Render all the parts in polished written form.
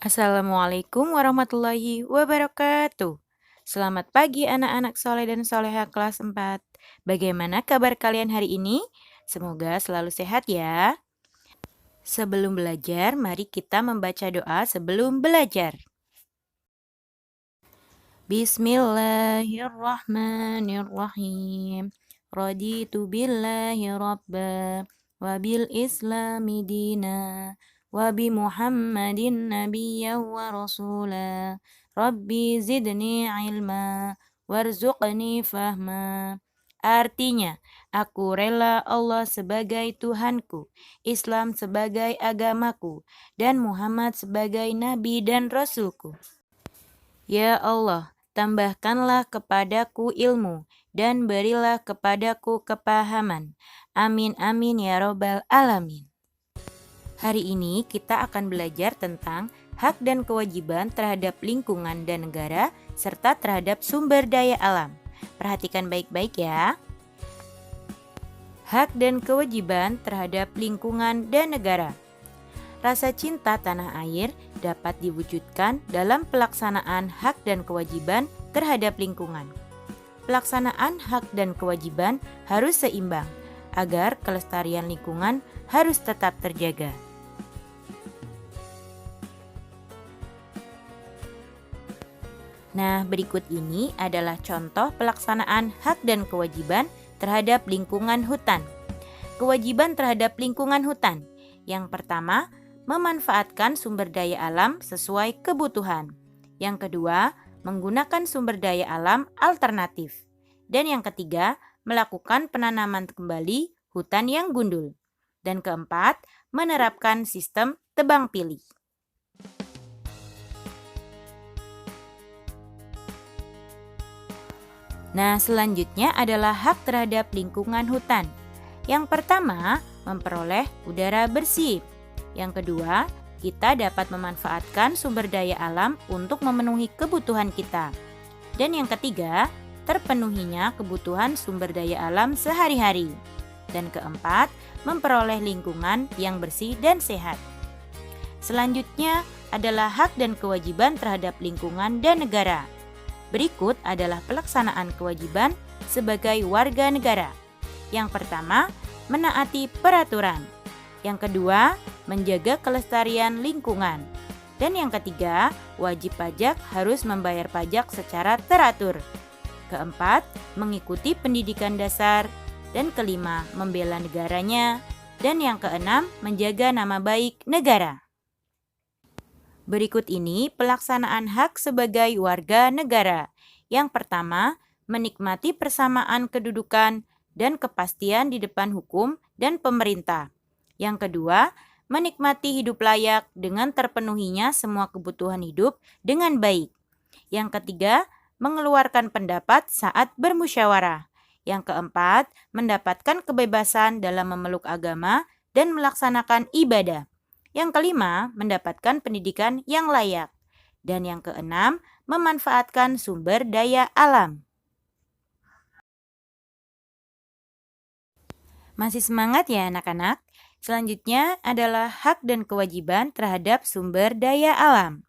Assalamualaikum warahmatullahi wabarakatuh. Selamat pagi anak-anak soleh dan soleha kelas 4. Bagaimana kabar kalian hari ini? Semoga selalu sehat ya. Sebelum belajar, mari kita membaca doa sebelum belajar. Bismillahirrahmanirrahim. Raditu billahi rabba wa bil islami dina wa bi Muhammadin nabiyya wa rasula. Rabbi zidni ilma warzuqni fahma. Artinya, aku rela Allah sebagai Tuhanku, Islam sebagai agamaku, dan Muhammad sebagai nabi dan rasulku. Ya Allah, tambahkanlah kepadaku ilmu dan berilah kepadaku kepahaman. Amin amin ya robbal alamin. Hari ini kita akan belajar tentang hak dan kewajiban terhadap lingkungan dan negara serta terhadap sumber daya alam. Perhatikan baik-baik ya. Hak dan kewajiban terhadap lingkungan dan negara. Rasa cinta tanah air dapat diwujudkan dalam pelaksanaan hak dan kewajiban terhadap lingkungan. Pelaksanaan hak dan kewajiban harus seimbang agar kelestarian lingkungan harus tetap terjaga. Nah, berikut ini adalah contoh pelaksanaan hak dan kewajiban terhadap lingkungan hutan. Kewajiban terhadap lingkungan hutan. Yang pertama, memanfaatkan sumber daya alam sesuai kebutuhan. Yang kedua, menggunakan sumber daya alam alternatif. Dan yang ketiga, melakukan penanaman kembali hutan yang gundul. Dan keempat, menerapkan sistem tebang pilih. Nah, selanjutnya adalah hak terhadap lingkungan hutan. Yang pertama, memperoleh udara bersih. Yang kedua, kita dapat memanfaatkan sumber daya alam untuk memenuhi kebutuhan kita. Dan yang ketiga, terpenuhinya kebutuhan sumber daya alam sehari-hari. Dan keempat, memperoleh lingkungan yang bersih dan sehat. Selanjutnya adalah hak dan kewajiban terhadap lingkungan dan negara. Berikut adalah pelaksanaan kewajiban sebagai warga negara. Yang pertama, menaati peraturan. Yang kedua, menjaga kelestarian lingkungan. Dan yang ketiga, wajib pajak harus membayar pajak secara teratur. Keempat, mengikuti pendidikan dasar. Dan kelima, membela negaranya. Dan yang keenam, menjaga nama baik negara. Berikut ini pelaksanaan hak sebagai warga negara. Yang pertama, menikmati persamaan kedudukan dan kepastian di depan hukum dan pemerintah. Yang kedua, menikmati hidup layak dengan terpenuhinya semua kebutuhan hidup dengan baik. Yang ketiga, mengeluarkan pendapat saat bermusyawarah. Yang keempat, mendapatkan kebebasan dalam memeluk agama dan melaksanakan ibadah. Yang kelima, mendapatkan pendidikan yang layak. Dan yang keenam, memanfaatkan sumber daya alam. Masih semangat ya anak-anak? Selanjutnya adalah hak dan kewajiban terhadap sumber daya alam.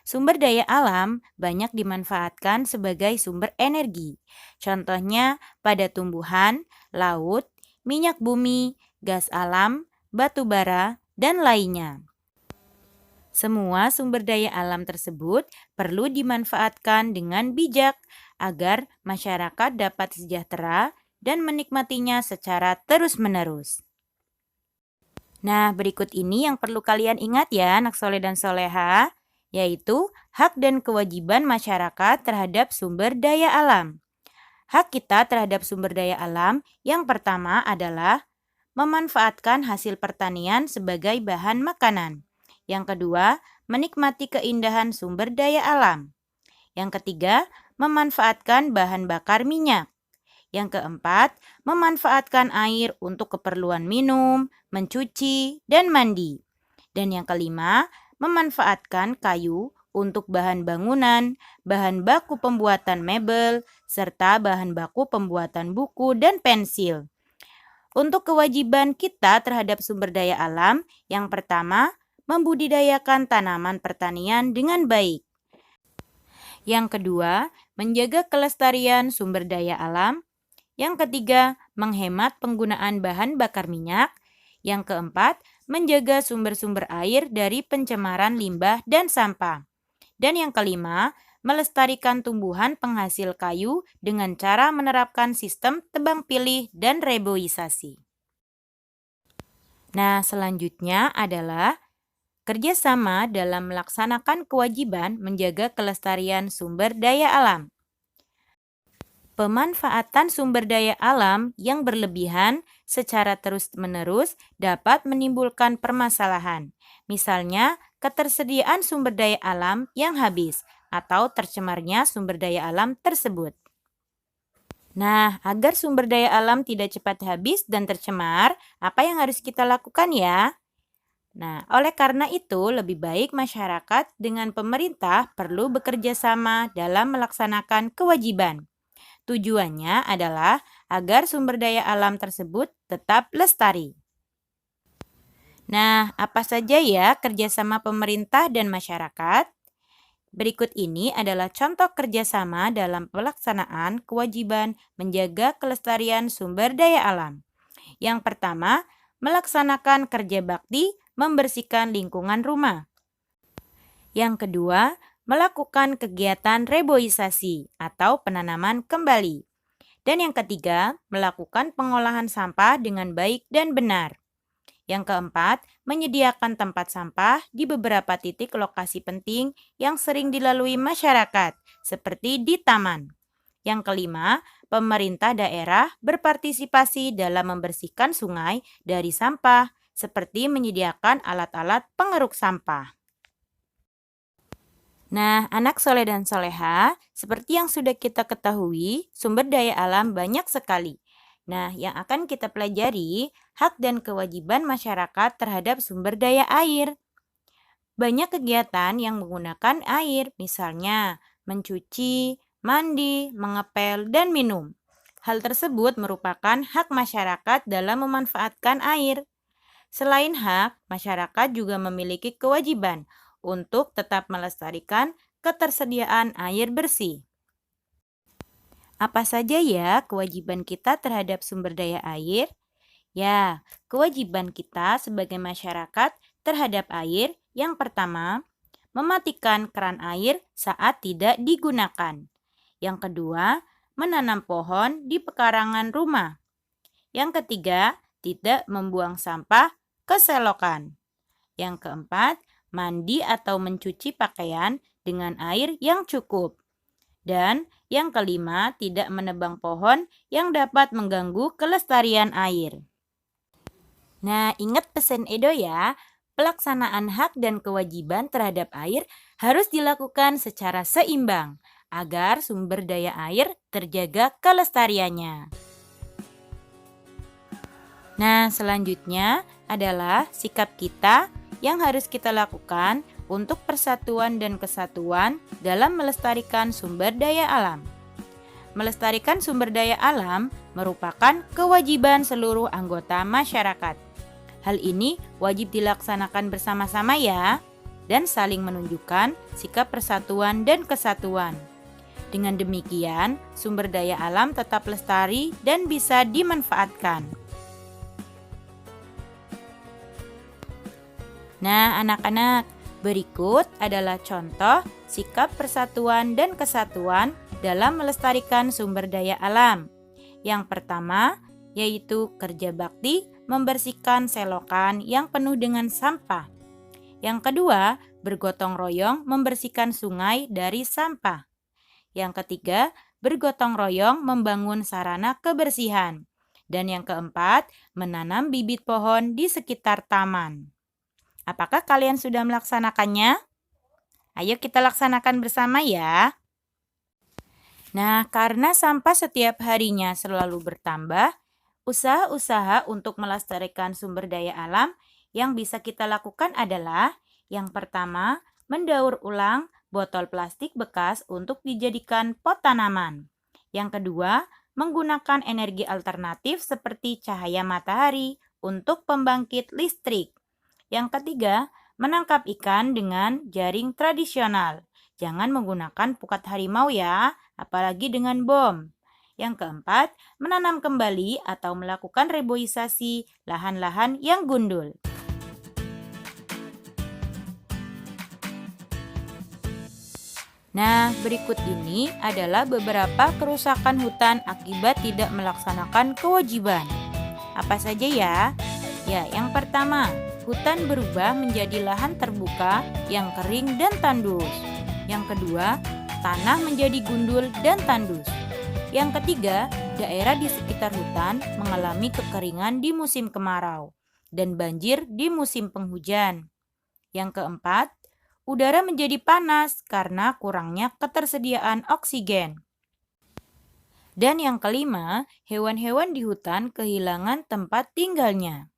Sumber daya alam banyak dimanfaatkan sebagai sumber energi. Contohnya pada tumbuhan, laut, minyak bumi, gas alam, batu bara, dan lainnya. Semua sumber daya alam tersebut perlu dimanfaatkan dengan bijak agar masyarakat dapat sejahtera dan menikmatinya secara terus-menerus. Nah, berikut ini yang perlu kalian ingat ya anak soleh dan soleha, yaitu hak dan kewajiban masyarakat terhadap sumber daya alam. Hak kita terhadap sumber daya alam yang pertama adalah memanfaatkan hasil pertanian sebagai bahan makanan. Yang kedua, menikmati keindahan sumber daya alam. Yang ketiga, memanfaatkan bahan bakar minyak. Yang keempat, memanfaatkan air untuk keperluan minum, mencuci, dan mandi. Dan yang kelima, memanfaatkan kayu untuk bahan bangunan, bahan baku pembuatan mebel, serta bahan baku pembuatan buku dan pensil. Untuk kewajiban kita terhadap sumber daya alam, yang pertama, membudidayakan tanaman pertanian dengan baik. Yang kedua, menjaga kelestarian sumber daya alam. Yang ketiga, menghemat penggunaan bahan bakar minyak. Yang keempat, menjaga sumber-sumber air dari pencemaran limbah dan sampah. Dan yang kelima, melestarikan tumbuhan penghasil kayu dengan cara menerapkan sistem tebang pilih dan reboisasi. Nah, selanjutnya adalah kerjasama dalam melaksanakan kewajiban menjaga kelestarian sumber daya alam. Pemanfaatan sumber daya alam yang berlebihan secara terus-menerus dapat menimbulkan permasalahan. Misalnya, ketersediaan sumber daya alam yang habis atau tercemarnya sumber daya alam tersebut. Nah, agar sumber daya alam tidak cepat habis dan tercemar, apa yang harus kita lakukan ya? Nah, oleh karena itu lebih baik masyarakat dengan pemerintah perlu bekerja sama dalam melaksanakan kewajiban. Tujuannya adalah agar sumber daya alam tersebut tetap lestari. Nah, apa saja ya kerjasama pemerintah dan masyarakat? Berikut ini adalah contoh kerjasama dalam pelaksanaan kewajiban menjaga kelestarian sumber daya alam. Yang pertama, melaksanakan kerja bakti membersihkan lingkungan rumah. Yang kedua, melakukan kegiatan reboisasi atau penanaman kembali. Dan yang ketiga, melakukan pengolahan sampah dengan baik dan benar. Yang keempat, menyediakan tempat sampah di beberapa titik lokasi penting yang sering dilalui masyarakat, seperti di taman. Yang kelima, pemerintah daerah berpartisipasi dalam membersihkan sungai dari sampah, seperti menyediakan alat-alat pengeruk sampah. Nah, anak soleh dan soleha, seperti yang sudah kita ketahui, sumber daya alam banyak sekali. Nah, yang akan kita pelajari, hak dan kewajiban masyarakat terhadap sumber daya air. Banyak kegiatan yang menggunakan air, misalnya mencuci, mandi, mengepel, dan minum. Hal tersebut merupakan hak masyarakat dalam memanfaatkan air. Selain hak, masyarakat juga memiliki kewajiban untuk tetap melestarikan ketersediaan air bersih. Apa saja ya kewajiban kita terhadap sumber daya air? Ya, kewajiban kita sebagai masyarakat terhadap air yang pertama, mematikan keran air saat tidak digunakan. Yang kedua, menanam pohon di pekarangan rumah. Yang ketiga, tidak membuang sampah ke selokan. Yang keempat, mandi atau mencuci pakaian dengan air yang cukup. Dan yang kelima, tidak menebang pohon yang dapat mengganggu kelestarian air. Nah, ingat pesan Edo ya, pelaksanaan hak dan kewajiban terhadap air harus dilakukan secara seimbang agar sumber daya air terjaga kelestariannya. Nah, selanjutnya adalah sikap kita yang harus kita lakukan untuk persatuan dan kesatuan dalam melestarikan sumber daya alam. Melestarikan sumber daya alam merupakan kewajiban seluruh anggota masyarakat. Hal ini wajib dilaksanakan bersama-sama ya, dan saling menunjukkan sikap persatuan dan kesatuan. Dengan demikian, sumber daya alam tetap lestari dan bisa dimanfaatkan. Nah, anak-anak, berikut adalah contoh sikap persatuan dan kesatuan dalam melestarikan sumber daya alam. Yang pertama, yaitu kerja bakti membersihkan selokan yang penuh dengan sampah. Yang kedua, bergotong royong membersihkan sungai dari sampah. Yang ketiga, bergotong royong membangun sarana kebersihan. Dan yang keempat, menanam bibit pohon di sekitar taman. Apakah kalian sudah melaksanakannya? Ayo kita laksanakan bersama ya. Nah, karena sampah setiap harinya selalu bertambah, usaha-usaha untuk melestarikan sumber daya alam yang bisa kita lakukan adalah yang pertama, mendaur ulang botol plastik bekas untuk dijadikan pot tanaman. Yang kedua, menggunakan energi alternatif seperti cahaya matahari untuk pembangkit listrik. Yang ketiga, Menangkap ikan dengan jaring tradisional. Jangan menggunakan pukat harimau ya, apalagi dengan bom. Yang keempat, menanam kembali atau melakukan reboisasi lahan-lahan yang gundul. Nah, berikut ini adalah beberapa kerusakan hutan akibat tidak melaksanakan kewajiban. Apa saja ya? Ya, yang pertama, hutan berubah menjadi lahan terbuka yang kering dan tandus. Yang kedua, tanah menjadi gundul dan tandus. Yang ketiga, daerah di sekitar hutan mengalami kekeringan di musim kemarau dan banjir di musim penghujan. Yang keempat, udara menjadi panas karena kurangnya ketersediaan oksigen. Dan yang kelima, hewan-hewan di hutan kehilangan tempat tinggalnya.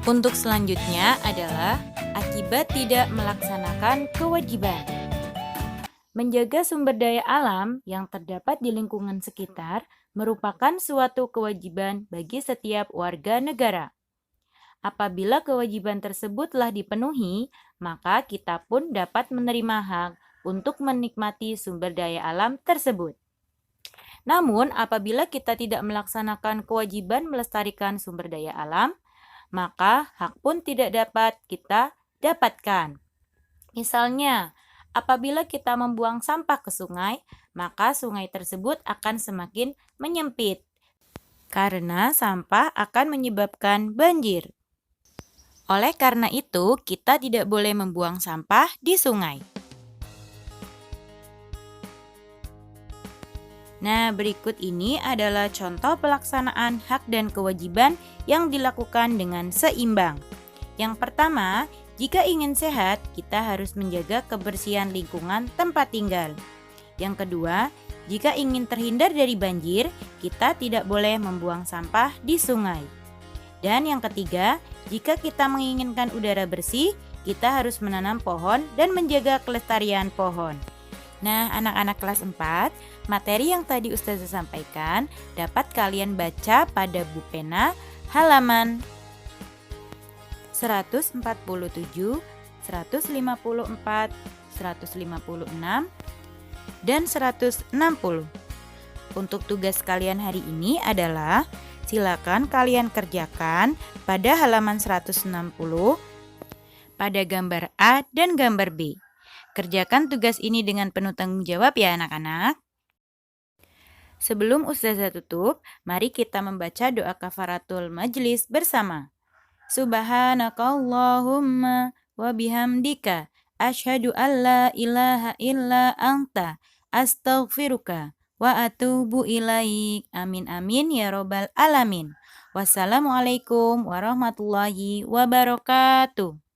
Untuk selanjutnya adalah akibat tidak melaksanakan kewajiban. Menjaga sumber daya alam yang terdapat di lingkungan sekitar merupakan suatu kewajiban bagi setiap warga negara. Apabila kewajiban tersebut telah dipenuhi, maka kita pun dapat menerima hak untuk menikmati sumber daya alam tersebut. Namun, apabila kita tidak melaksanakan kewajiban melestarikan sumber daya alam, maka hak pun tidak dapat kita dapatkan. Misalnya, apabila kita membuang sampah ke sungai, maka sungai tersebut akan semakin menyempit karena sampah akan menyebabkan banjir. Oleh karena itu, kita tidak boleh membuang sampah di sungai. Nah, berikut ini adalah contoh pelaksanaan hak dan kewajiban yang dilakukan dengan seimbang. Yang pertama, jika ingin sehat, kita harus menjaga kebersihan lingkungan tempat tinggal. Yang kedua, jika ingin terhindar dari banjir, kita tidak boleh membuang sampah di sungai. Dan yang ketiga, jika kita menginginkan udara bersih, kita harus menanam pohon dan menjaga kelestarian pohon. Nah, anak-anak kelas 4, materi yang tadi Ustazah sampaikan dapat kalian baca pada buku pena halaman 147, 154, 156, dan 160. Untuk tugas kalian hari ini adalah silakan kalian kerjakan pada halaman 160 pada gambar A dan gambar B. Kerjakan tugas ini dengan penuh tanggung jawab ya anak-anak. Sebelum Ustazah tutup, mari kita membaca doa kafaratul majlis bersama. Subhanakallahumma wa bihamdika asyhadu an la ilaha illa anta astaghfiruka wa atubu ilaik. Amin amin ya robbal alamin. Wassalamualaikum warahmatullahi wabarakatuh.